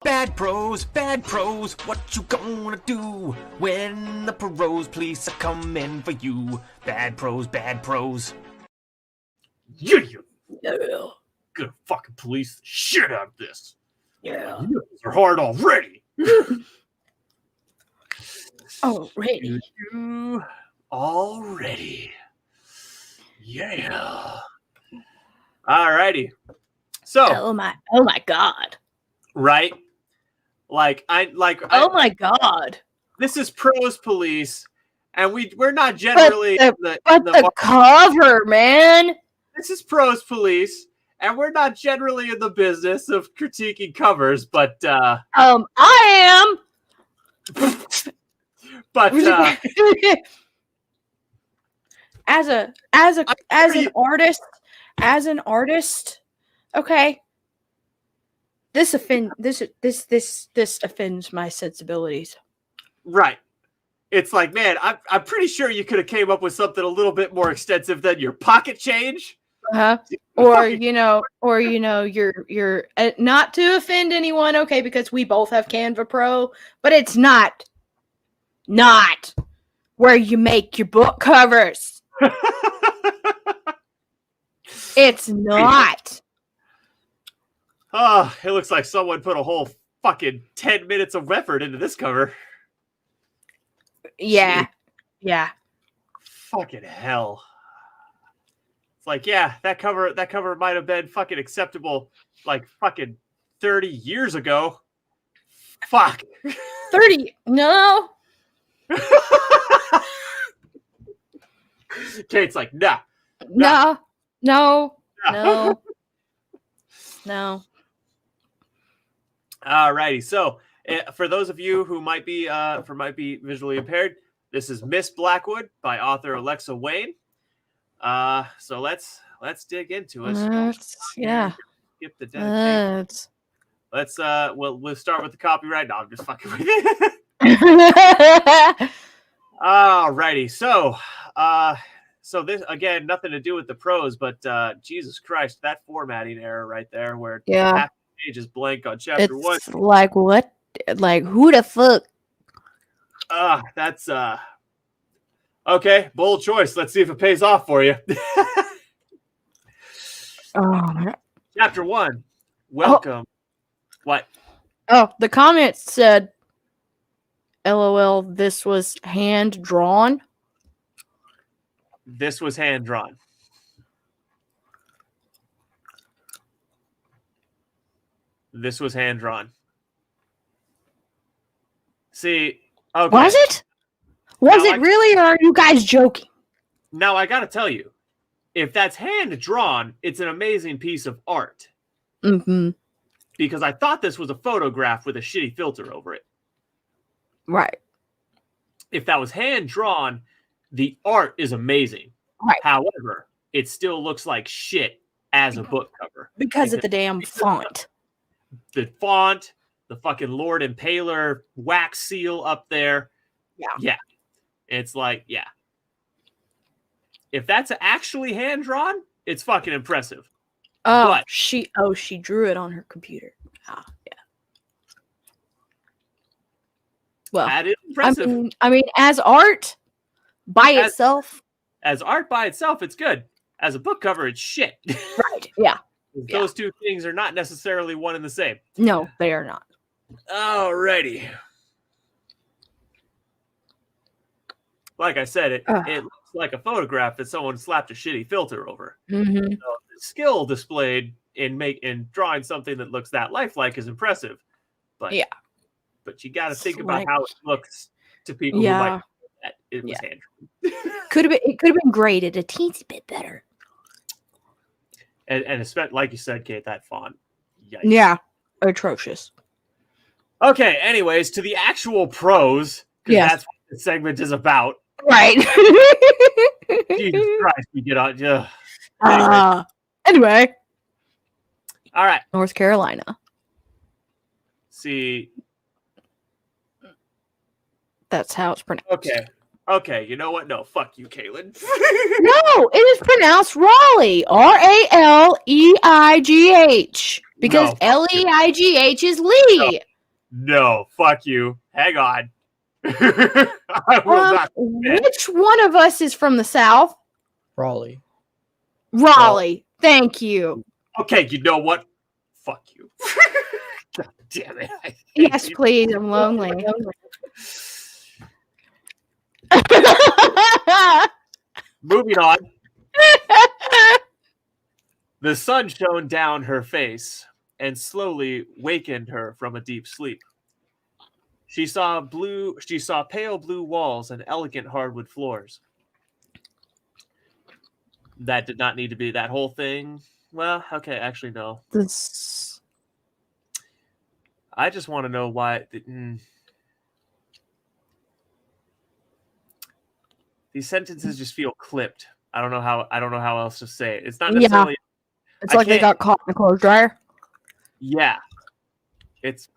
Bad prose, what you gonna do when the Prose police are coming for you? Bad prose. Yeah. Yeah. Gonna fucking police the shit out of this. Yeah. You guys are hard already. Already. Already. Yeah. Alrighty. So. Oh my God. Right. Oh my God. This is Prose Police, and we're not generally the cover, man. This is Prose Police, and we're not generally in the business of critiquing covers, but I am. But as an artist, okay. This offends my sensibilities. Right. It's like, man, I'm pretty sure you could have came up with something a little bit more extensive than your pocket change. Or you're not to offend anyone, okay, because we both have Canva Pro, but it's not where you make your book covers. It's not. Oh, it looks like someone put a whole fucking 10 minutes of effort into this cover. Yeah. Jeez. Yeah. Fucking hell. It's like, yeah, that cover might have been fucking acceptable like fucking 30 years ago. Fuck. 30. No. Kate's like, nah. No. Alrighty, so for those of you who might be visually impaired, this is Miss Blackwood by author Alexa Wayne. So let's dig into it. Yeah. Skip the dedication. Let's we'll start with the copyright. No, I'm just fucking with you. Alrighty, so this again, nothing to do with the prose, but Jesus Christ, that formatting error right there, where half the page is blank on chapter 1. It's like what? Like who the fuck? That's okay. Bold choice. Let's see if it pays off for you. Chapter 1. Welcome. What? Oh, the comments said, "LOL, this was hand drawn." This was hand drawn. This was hand drawn. See, okay. Was it? Was it really, or are you guys joking? Now, I gotta tell you, if that's hand drawn, it's an amazing piece of art. Mm-hmm. Because I thought this was a photograph with a shitty filter over it. Right. If that was hand drawn, the art is amazing. Right. However, it still looks like shit as a book cover. Because of the damn font. The font, the fucking Lord Impaler wax seal up there. Yeah. It's like, yeah. If that's actually hand drawn, it's fucking impressive. But she drew it on her computer. Yeah. Well, that is impressive. I mean, as art by itself. As art by itself, it's good. As a book cover, it's shit. Right. Yeah. Those two things are not necessarily one and the same. No, they are not. Alrighty. Like I said, it looks like a photograph that someone slapped a shitty filter over. Mm-hmm. So the skill displayed in drawing something that looks that lifelike is impressive. But you got to think about how it looks to people who might think that it was hand drawn. It could have been graded a teensy bit better. And especially, like you said, Kate, that font. Yikes. Yeah, atrocious. Okay, anyways, to the actual prose, because that's what this segment is about. Right. Jesus Christ, we get on. Anyway. All right. North Carolina. See. That's how it's pronounced. Okay, you know what? No, fuck you, Caitlin. No, it is pronounced Raleigh. Raleigh. Because Leigh is Lee. No, fuck you. Hang on. I will not. Which one of us is from the South? Raleigh. Raleigh. Thank you. Okay, you know what? Fuck you. God damn it. I hate Yes, you. please. I'm lonely. Moving on. The sun shone down her face and slowly wakened her from a deep sleep. She saw pale blue walls and elegant hardwood floors. That did not need to be that whole thing. Well, okay, actually no. This. I just want to know why these sentences just feel clipped. I don't know how else to say it. It's not necessarily It's like they got caught in a clothes dryer. Yeah. It's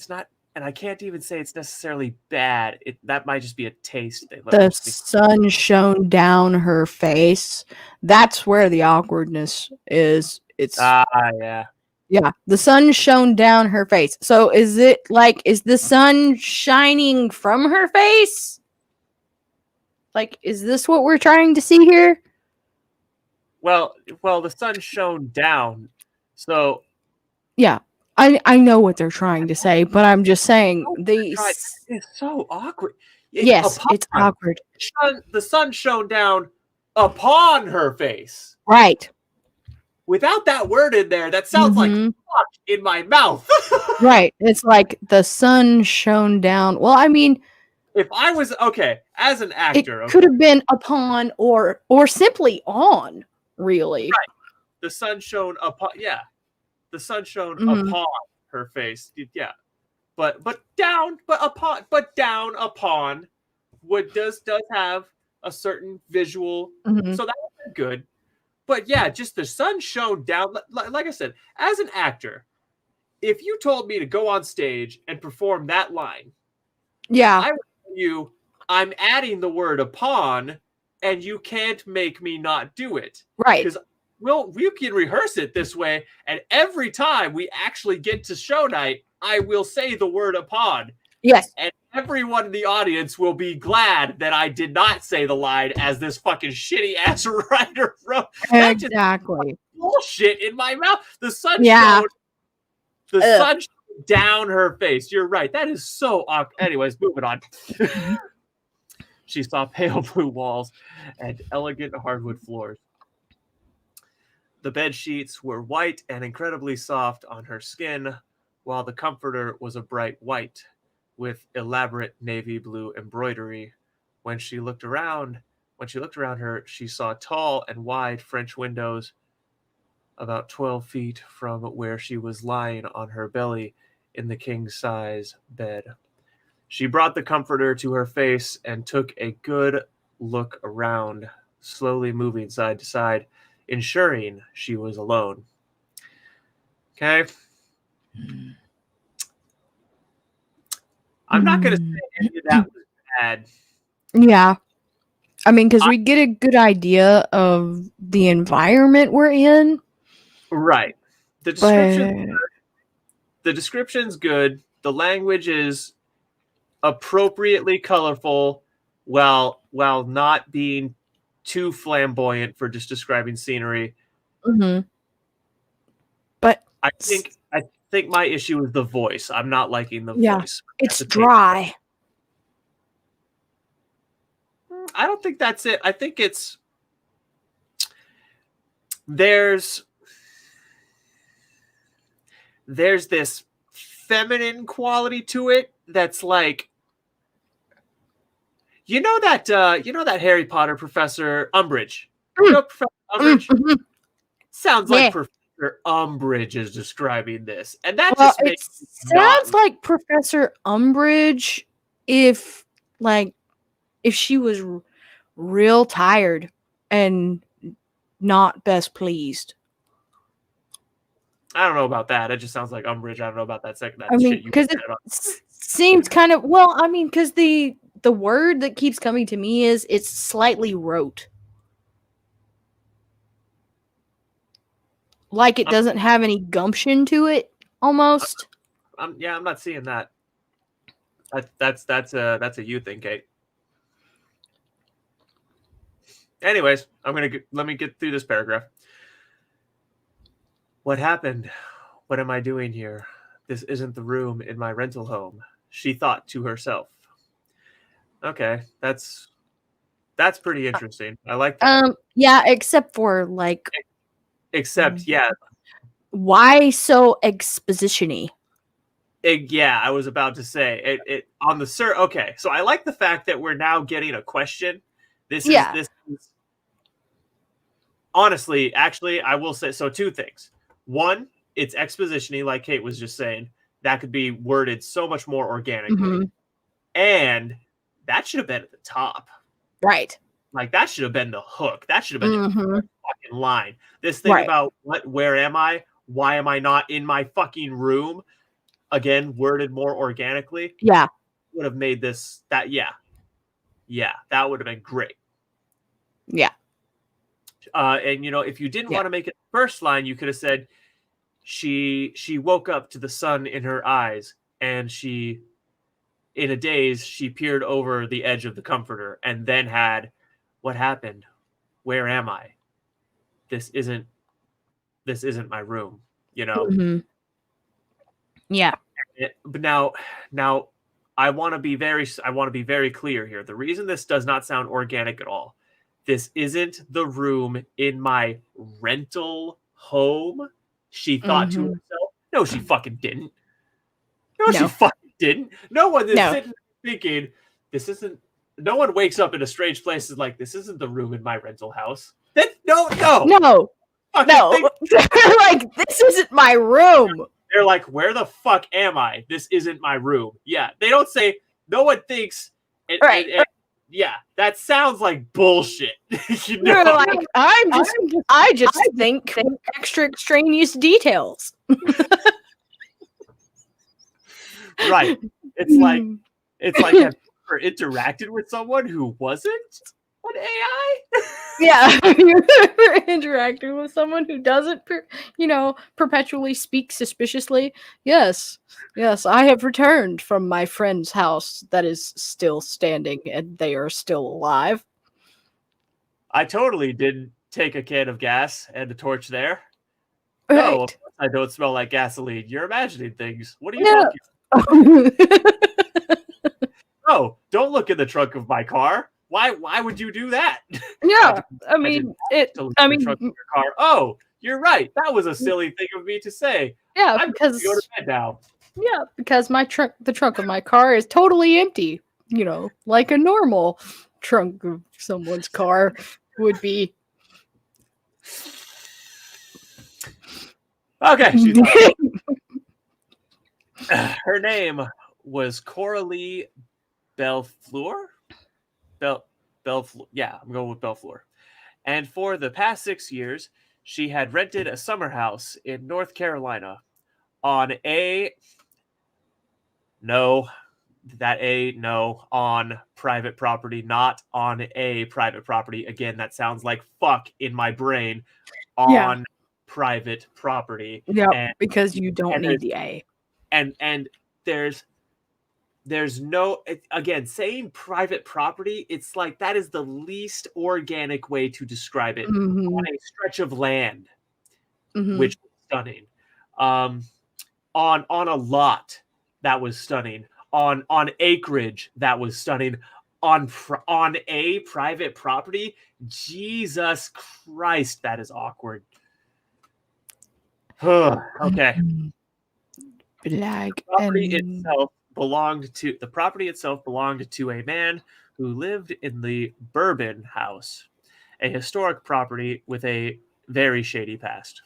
not, and I can't even say it's necessarily bad. That might just be a taste thing. The sun shone down her face. That's where the awkwardness is. It's yeah. Yeah, the sun shone down her face. So is the sun shining from her face? Like, is this what we're trying to see here? Well, the sun shone down. So yeah, I know what they're trying to say, but I'm just saying it's so awkward. Yes, it's awkward. The sun shone down upon her face. Right. Without that word in there, that sounds like fuck in my mouth. Right. It's like the sun shone down. Well, I mean, if I was as an actor, it could have been upon or simply on, really. Right. The sun shone upon, the sun shone upon her face, but down upon does have a certain visual, so that's good. But yeah, just the sun shone down. Like I said, as an actor, if you told me to go on stage and perform that line, I would tell you I'm adding the word upon, and you can't make me not do it. Right. Because we can rehearse it this way, and every time we actually get to show night, I will say the word upon. Yes. And everyone in the audience will be glad that I did not say the line as this fucking shitty ass writer wrote. Exactly. Bullshit in my mouth. The sun shone. The sun shone down her face. You're right. That is so awkward. Anyways, moving on. She saw pale blue walls and elegant hardwood floors. The bed sheets were white and incredibly soft on her skin, while the comforter was a bright white with elaborate navy blue embroidery. When she looked around her, she saw tall and wide French windows about 12 feet from where she was lying on her belly in the king-size bed. She brought the comforter to her face and took a good look around, slowly moving side to side, ensuring she was alone. Okay? I'm not going to say any of that was bad. Yeah. I mean, because we get a good idea of the environment we're in. Right. The description's good. The language is appropriately colorful while not being too flamboyant for just describing scenery. But I think my issue is the voice. I'm not liking the voice. It's dry. I don't think that's it. I think it's there's this feminine quality to it that's like, you know that Harry Potter Professor Umbridge. You know Professor Umbridge? Sounds like Professor Umbridge is describing this. And that just makes it sounds like Professor Umbridge if she was real tired and not best pleased. I don't know about that. It just sounds like Umbridge. I don't know about that second. Because it seems kind of because the word that keeps coming to me is it's slightly rote. Like it doesn't have any gumption to it, almost. I'm not seeing that. That's a you thing, Kate. Anyways, let me get through this paragraph. What happened? What am I doing here? This isn't the room in my rental home, she thought to herself. Okay, that's pretty interesting. I like that. Yeah, except for like, yeah. Why so exposition-y? Yeah, I was about to say it on the okay, so I like the fact that we're now getting a question. This is honestly, actually, I will say so. Two things. One, it's exposition-y, like Kate was just saying. That could be worded so much more organically, and that should have been at the top, right? Like that should have been the hook. That should have been the fucking line. This thing about where am I? Why am I not in my fucking room? Again, worded more organically. Yeah. Would have made this that that would have been great. Yeah. And if you didn't want to make it the first line, you could have said she woke up to the sun in her eyes, and in a daze she peered over the edge of the comforter, and then had, what happened? Where am I? This isn't my room, Yeah. But now I want to be very clear here. The reason this does not sound organic at all, this isn't the room in my rental home, she thought to herself. No, she fucking didn't. No, she fucking didn't. No one is sitting thinking, this isn't. No one wakes up in a strange place and is like, this isn't the room in my rental house. No. They're like, this isn't my room. They're like, where the fuck am I? This isn't my room. Yeah, they don't say. No one thinks. Yeah, that sounds like bullshit. You're like, I just think extra extraneous details. Right. It's like have you ever interacted with someone who wasn't an AI? Yeah, have you ever interacted with someone who doesn't, perpetually speak suspiciously? Yes, I have returned from my friend's house that is still standing, and they are still alive. I totally didn't take a can of gas and a torch there. Right. No, I don't smell like gasoline. You're imagining things. What are you talking about? Oh, don't look in the trunk of my car. Why would you do that? Yeah, I mean, trunk of your car. Oh, you're right. That was a silly thing of me to say. Yeah, I'm because going to go to bed now. Yeah, because the trunk of my car is totally empty. Like a normal trunk of someone's car would be. Okay. Her name was Coralie Belfleur. Yeah, I'm going with Belfleur. And for the past 6 years, she had rented a summer house in North Carolina on private property, not on a private property. Again, that sounds like fuck in my brain. On private property. Yeah, because you don't need the A. And there's no, again, saying private property, it's like that is the least organic way to describe it. On a stretch of land, which was stunning. On a lot, that was stunning. On acreage, that was stunning. On a private property, Jesus Christ, that is awkward. Okay. The property itself belonged to a man who lived in the Bourbon House, a historic property with a very shady past.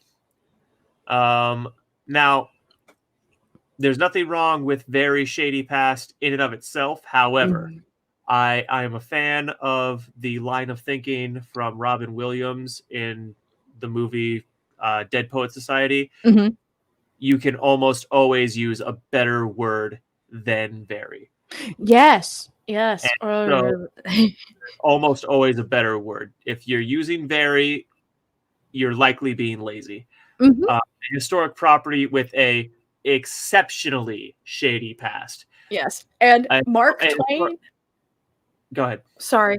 Now, there's nothing wrong with very shady past in and of itself. However, I am a fan of the line of thinking from Robin Williams in the movie Dead Poet Society. You can almost always use a better word than very. Yes. So, almost always a better word. If you're using very, you're likely being lazy. A historic property with a exceptionally shady past. Yes. And Mark Twain. Go ahead. Sorry.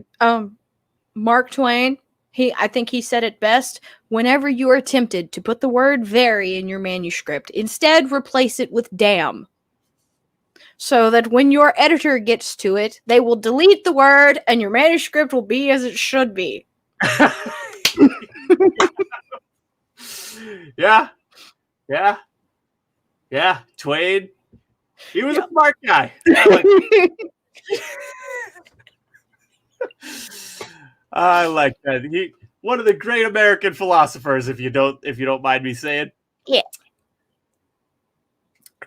Mark Twain, I think he said it best. Whenever you are tempted to put the word very in your manuscript, instead replace it with damn. So that when your editor gets to it, they will delete the word and your manuscript will be as it should be. Yeah. Twain. He was a smart guy. I like that. One of the great American philosophers, if you don't mind me saying. Yeah.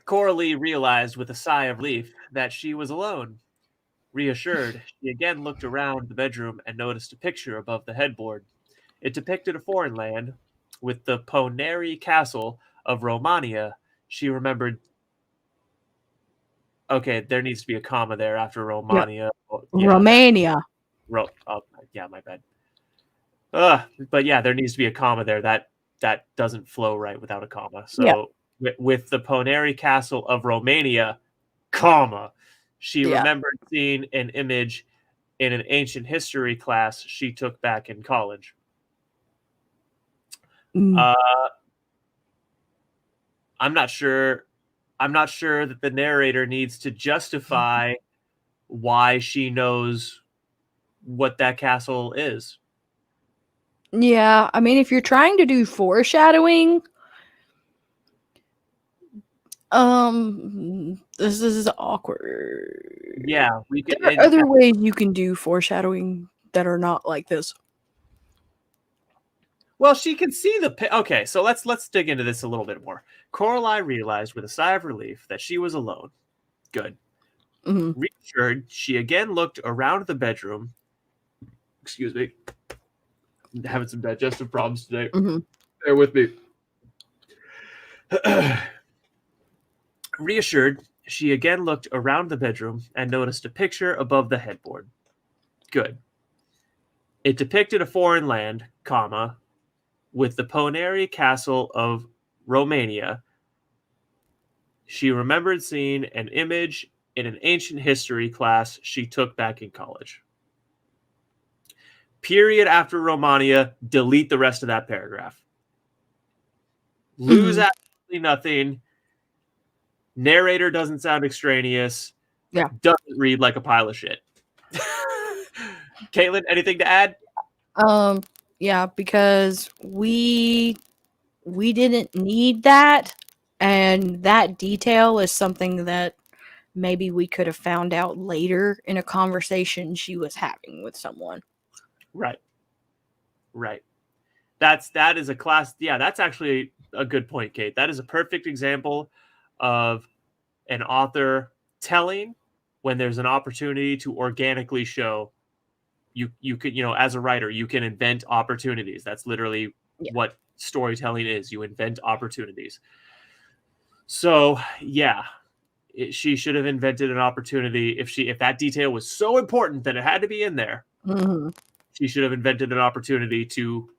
Coralie realized with a sigh of relief that she was alone. Reassured, she again looked around the bedroom and noticed a picture above the headboard. It depicted a foreign land with the Poneri castle of Romania. She remembered. Okay, there needs to be a comma there after Romania. Yep. Yeah, Romania. Yeah, my bad. But yeah, there needs to be a comma there. That doesn't flow right without a comma. So with the Poneri castle of Romania, comma, she remembered seeing an image in an ancient history class she took back in college. I'm not sure that the narrator needs to justify why she knows what that castle is. Yeah, I mean, if you're trying to do foreshadowing, this is awkward. Yeah, there are other ways you can do foreshadowing that are not like this. Well, she can see okay, so let's dig into this a little bit more. Coralie realized with a sigh of relief that she was alone. Good. Mm-hmm. Reassured, she again looked around the bedroom. Excuse me. I'm having some digestive problems today. Mm-hmm. Bear with me. Reassured, she again looked around the bedroom and noticed a picture above the headboard. Good. It depicted a foreign land, comma, with the Poneri castle of Romania. She remembered seeing an image in an ancient history class she took back in college. Period after Romania, delete the rest of that paragraph. Lose absolutely nothing. Narrator doesn't sound extraneous. Yeah. Doesn't read like a pile of shit. Caitlin, anything to add? Yeah, because we didn't need that, and that detail is something that maybe we could have found out later in a conversation she was having with someone. Right. That is a class. Yeah, that's actually a good point, Kate. That is a perfect example of an author telling when there's an opportunity to organically show. You could, as a writer, you can invent opportunities. That's literally what storytelling is. You invent opportunities. So yeah, she should have invented an opportunity. If that detail was so important that it had to be in there, she should have invented an opportunity to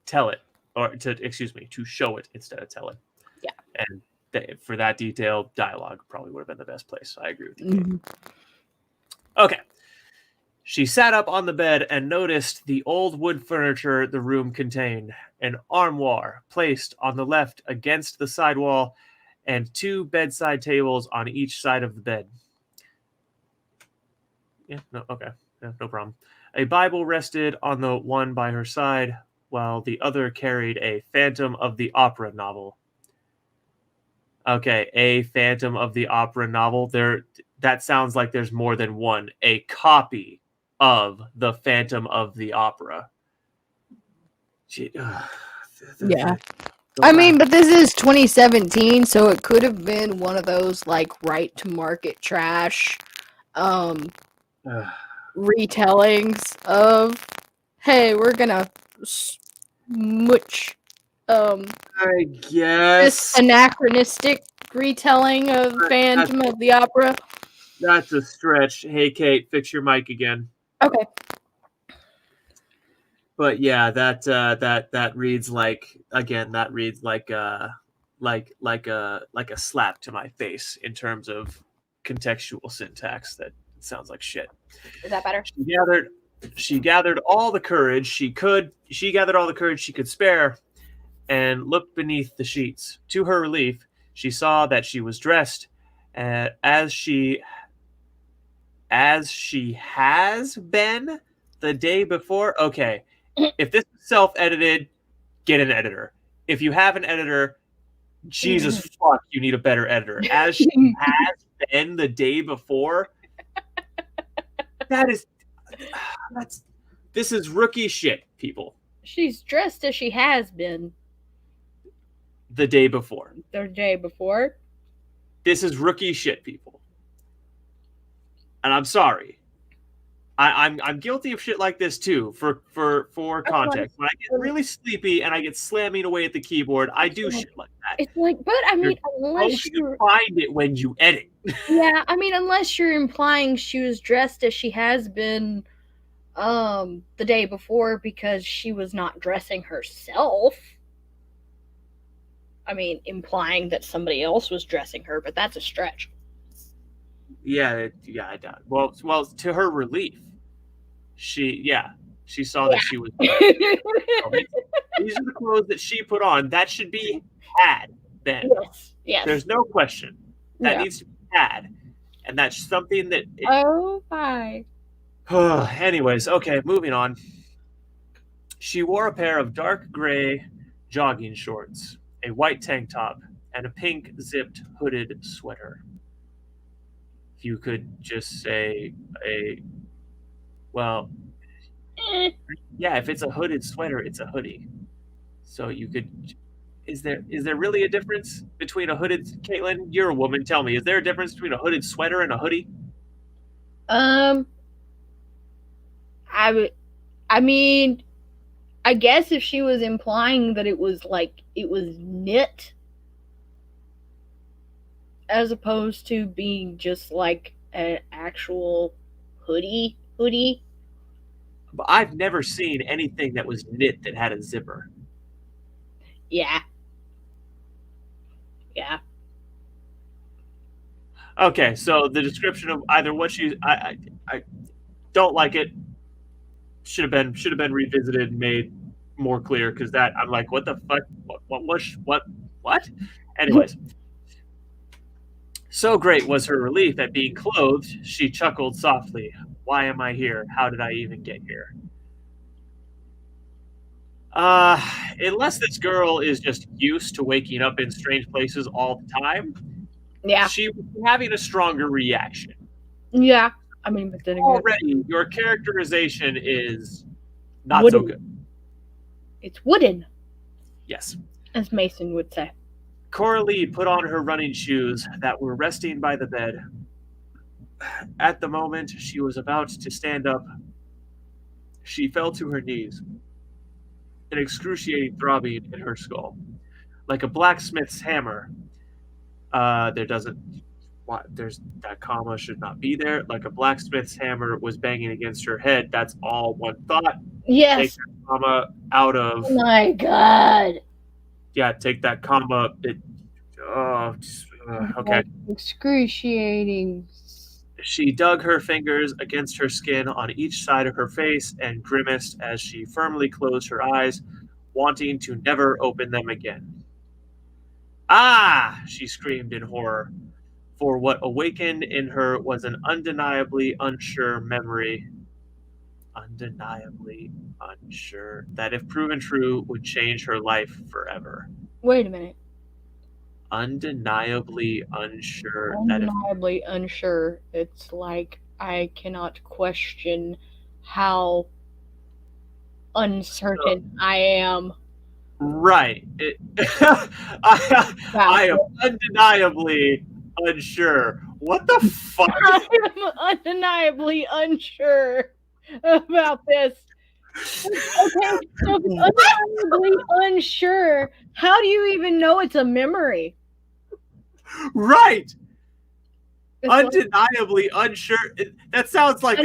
tell it, or to show it instead of tell it. Yeah. And for that detail, dialogue probably would have been the best place. I agree with you. Okay. She sat up on the bed and noticed the old wood furniture the room contained, an armoire placed on the left against the side wall, and 2 bedside tables on each side of the bed. No problem. A Bible rested on the one by her side, while the other carried a Phantom of the Opera novel. Okay, a Phantom of the Opera novel. That sounds like there's more than one. A copy of the Phantom of the Opera. Yeah. I mean, but this is 2017, so it could have been one of those like right to market trash retellings of, hey, we're gonna smooch I guess this anachronistic retelling of Phantom of the Opera. That's a stretch. Hey, Kate, fix your mic again. Okay. But yeah, that reads like, again, like a slap to my face in terms of contextual syntax. That sounds like shit. Is that better? She gathered all the courage she could. She gathered all the courage she could spare, and looked beneath the sheets. To her relief, she saw that she was dressed as she has been the day before. Okay, if this is self-edited, get an editor. If you have an editor, Jesus fuck, you need a better editor. As she has been the day before. This is rookie shit, people. She's dressed as she has been the day before. the day before. This is rookie shit, people. And I'm sorry. I'm guilty of shit like this too. For context, when I get really sleepy and I get slamming away at the keyboard, I do shit like that. It's like, but I mean, unless you find it when you edit. Yeah, I mean, unless you're implying she was dressed as she has been the day before because she was not dressing herself. I mean, implying that somebody else was dressing her, but that's a stretch. Yeah, I doubt. Well, to her relief, she saw that she was. These are the clothes that she put on. That should be had then. Yes. There's no question. That needs to be had, and that's something that. Oh my. Anyways, okay, moving on. She wore a pair of dark gray jogging shorts, a white tank top, and a pink zipped hooded sweater. You could just say yeah, if it's a hooded sweater, it's a hoodie. So you could, is there really a difference between a hooded, Caitlin, you're a woman, tell me, is there a difference between a hooded sweater and a hoodie? I mean, I guess if she was implying that it was knit as opposed to being just like an actual hoodie. But I've never seen anything that was knit that had a zipper. Yeah. Okay, so the description of either what I don't like it. Should have been revisited and made more clear, because that I'm like, what the fuck? What? Anyways. So great was her relief at being clothed, she chuckled softly. Why am I here? How did I even get here? Unless this girl is just used to waking up in strange places all the time, she was having a stronger reaction. Yeah, I mean, but then again, already your characterization is not wooden. So good. It's wooden. Yes. As Mason would say. Coralie put on her running shoes that were resting by the bed. At the moment she was about to stand up, she fell to her knees, an excruciating throbbing in her skull. Like a blacksmith's hammer. There's that comma should not be there. Like a blacksmith's hammer was banging against her head. That's all one thought. Yes. Take that comma out of. Oh my God. Yeah, take that comma. Okay. Excruciating. She dug her fingers against her skin on each side of her face and grimaced as she firmly closed her eyes, wanting to never open them again. Ah! She screamed in horror, for what awakened in her was an undeniably unsure memory. Undeniably unsure that, if proven true, would change her life forever. Wait a minute. Undeniably unsure. Undeniably unsure. It's like I cannot question how uncertain I am. Right. I am undeniably unsure. What the fuck? I am undeniably unsure about this. Okay, so if it's undeniably unsure, how do you even know it's a memory? Right. It's Undeniably unsure. That sounds like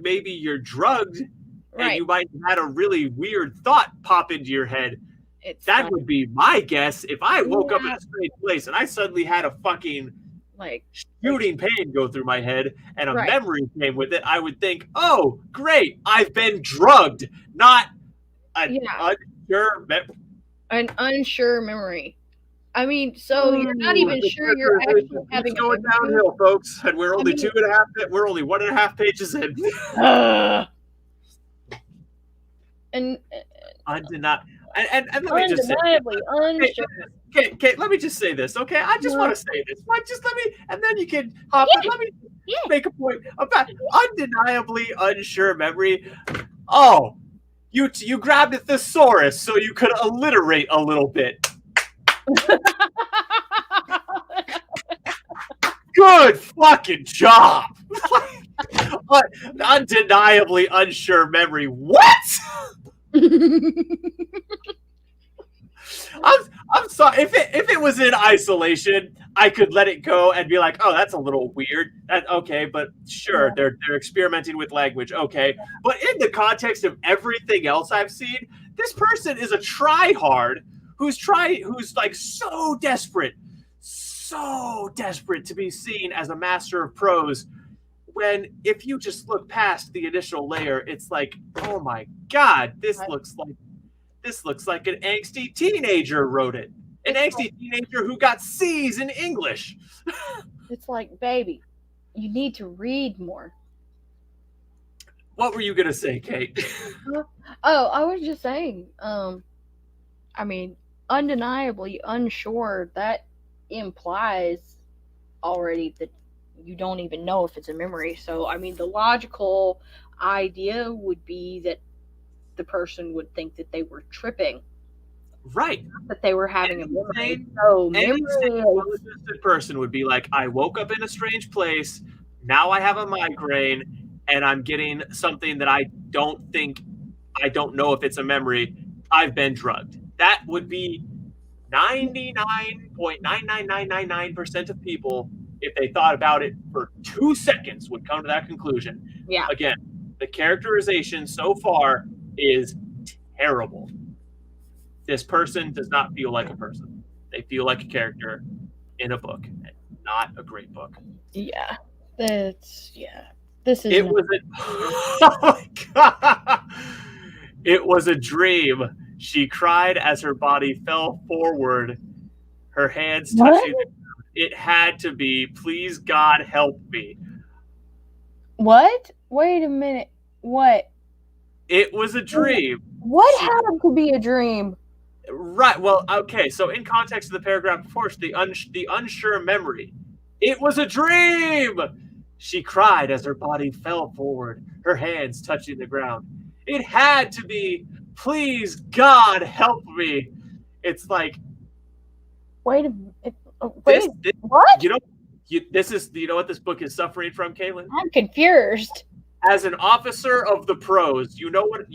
maybe you're drugged, right. and you might have had a really weird thought pop into your head. That would be my guess if I woke up in a strange place and I suddenly had a fucking like shooting pain go through my head and a Right. memory came with it. I would think, oh, great, I've been drugged, not an unsure an unsure memory. I mean, so you're not even sure you're actually having it's going downhill, folks, and we're only 2.5. We're only 1.5 pages in. And Undeniable. And let me just say, undeniably unsure. Kate, let me just say this, okay? I just want to say this. Just let me, and then you can hop in. Let me make a point about undeniably unsure memory. Oh, you grabbed a thesaurus so you could alliterate a little bit. Good fucking job. Undeniably unsure memory. What? I'm sorry. If it was in isolation, I could let it go and be like, oh, that's a little weird. Okay, but sure, they're experimenting with language. Okay, but in the context of everything else I've seen, this person is a tryhard who's like so desperate to be seen as a master of prose. When if you just look past the initial layer, it's like, oh my god, this looks like an angsty teenager wrote it. An angsty teenager who got C's in English. It's like, baby, you need to read more. What were you gonna say, Kate? Oh, I was just saying, I mean, undeniably unsure, that implies already that you don't even know if it's a memory. So, I mean, the logical idea would be that the person would think that they were tripping. Right. Not that they were having a memory. So, any person would be like, I woke up in a strange place, now I have a migraine, and I'm getting something that I don't know if it's a memory. I've been drugged. That would be 99.99999% of people, if they thought about it for 2 seconds, would come to that conclusion. Yeah. Again, the characterization so far is terrible. This person does not feel like a person. They feel like a character in a book, and not a great book. Yeah. This is Oh my god. It was a dream. She cried as her body fell forward, her hands touching the ground. It had to be, please God help me. What? Wait a minute. What? It was a dream. What happened to be a dream? Right. Well, okay. So in context of the paragraph before, the unsure memory. It was a dream. She cried as her body fell forward, her hands touching the ground. It had to be, please God help me. It's like, what? This, What? You know what this book is suffering from, Caitlin? I'm confused. As an officer of the prose, you know what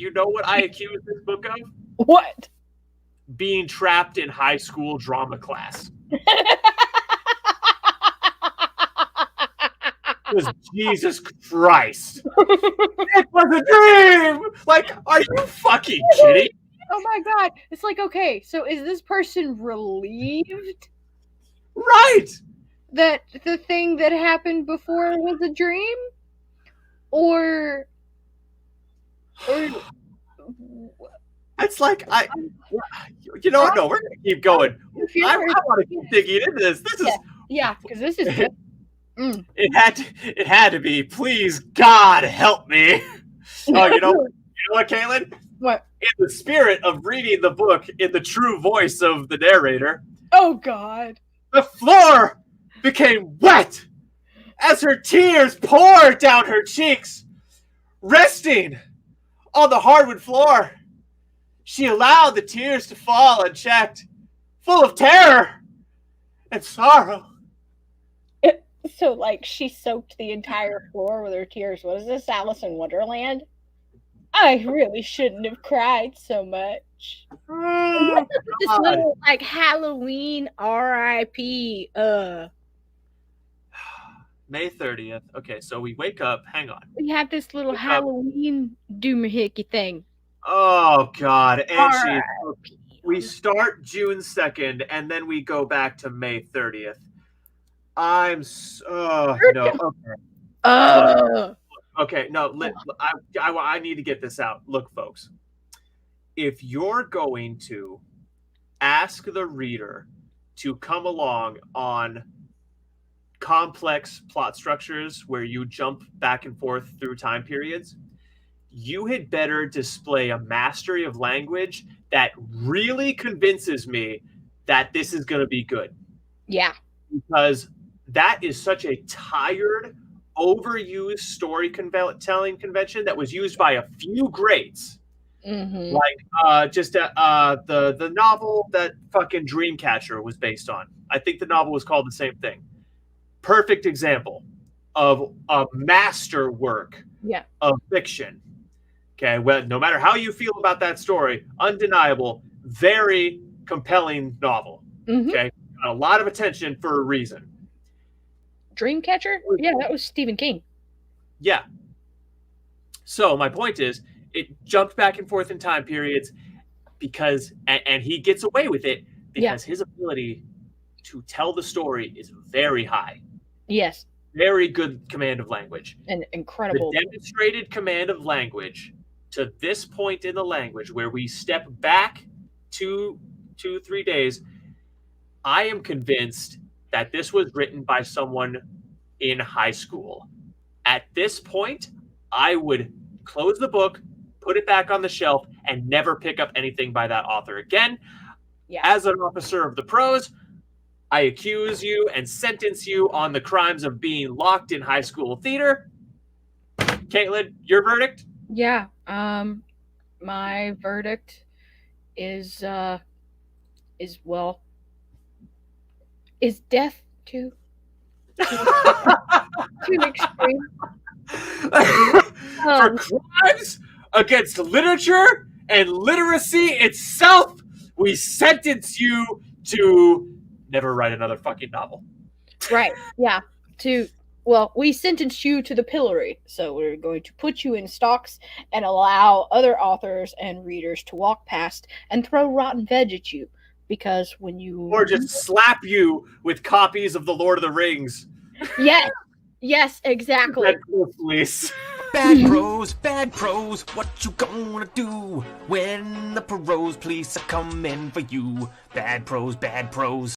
I accuse this book of? What? Being trapped in high school drama class. Because Jesus Christ. It was a dream! Like, are you fucking kidding? Oh my god. It's like, okay, so is this person relieved Right! that the thing that happened before was a dream? Or it's like, you know what? No, we're going to keep going. I want to keep digging into this. This is... Yeah, because this is good. It had to be, please God help me. Oh, you know what, Caitlin? What? In the spirit of reading the book in the true voice of the narrator, oh God, the floor became wet as her tears poured down her cheeks. Resting on the hardwood floor, she allowed the tears to fall unchecked, full of terror and sorrow. So, like, she soaked the entire floor with her tears. What is this, Alice in Wonderland? I really shouldn't have cried so much. Oh, This little, like, Halloween R.I.P. May 30th. Okay, so we wake up. Hang on. We have this little Halloween doomahickey thing. Oh, God. And she's We start June 2nd, and then we go back to May 30th. No. Okay. Okay, no. I need to get this out. Look, folks. If you're going to ask the reader to come along on complex plot structures where you jump back and forth through time periods, you had better display a mastery of language that really convinces me that this is going to be good. Yeah. Because that is such a tired, overused storytelling convention that was used by a few greats. Mm-hmm. Like the novel that fucking Dreamcatcher was based on. I think the novel was called the same thing. Perfect example of a masterwork of fiction. Okay, well, no matter how you feel about that story, undeniable, very compelling novel. Mm-hmm. Okay, got a lot of attention for a reason. Dreamcatcher? Yeah, that was Stephen King. Yeah. So my point is, it jumped back and forth in time periods because, and he gets away with it because his ability to tell the story is very high. Yes. Very good command of language. And incredible. The demonstrated command of language to this point in the language where we step back 3 days, I am convinced that this was written by someone in high school. At this point, I would close the book, put it back on the shelf, and never pick up anything by that author again. Yeah. As an officer of the Prose, I accuse you and sentence you on the crimes of being locked in high school theater. Caitlin, your verdict? Yeah. My verdict is death too extreme. For crimes against literature and literacy itself, we sentence you to never write another fucking novel. Right. Yeah. We sentenced you to the pillory. So we're going to put you in stocks and allow other authors and readers to walk past and throw rotten veg at you. Because when you... Or just slap you with copies of The Lord of the Rings. Yes. Yes, exactly. Please. Bad prose, what you gonna do when the Prose police are coming for you? Bad prose.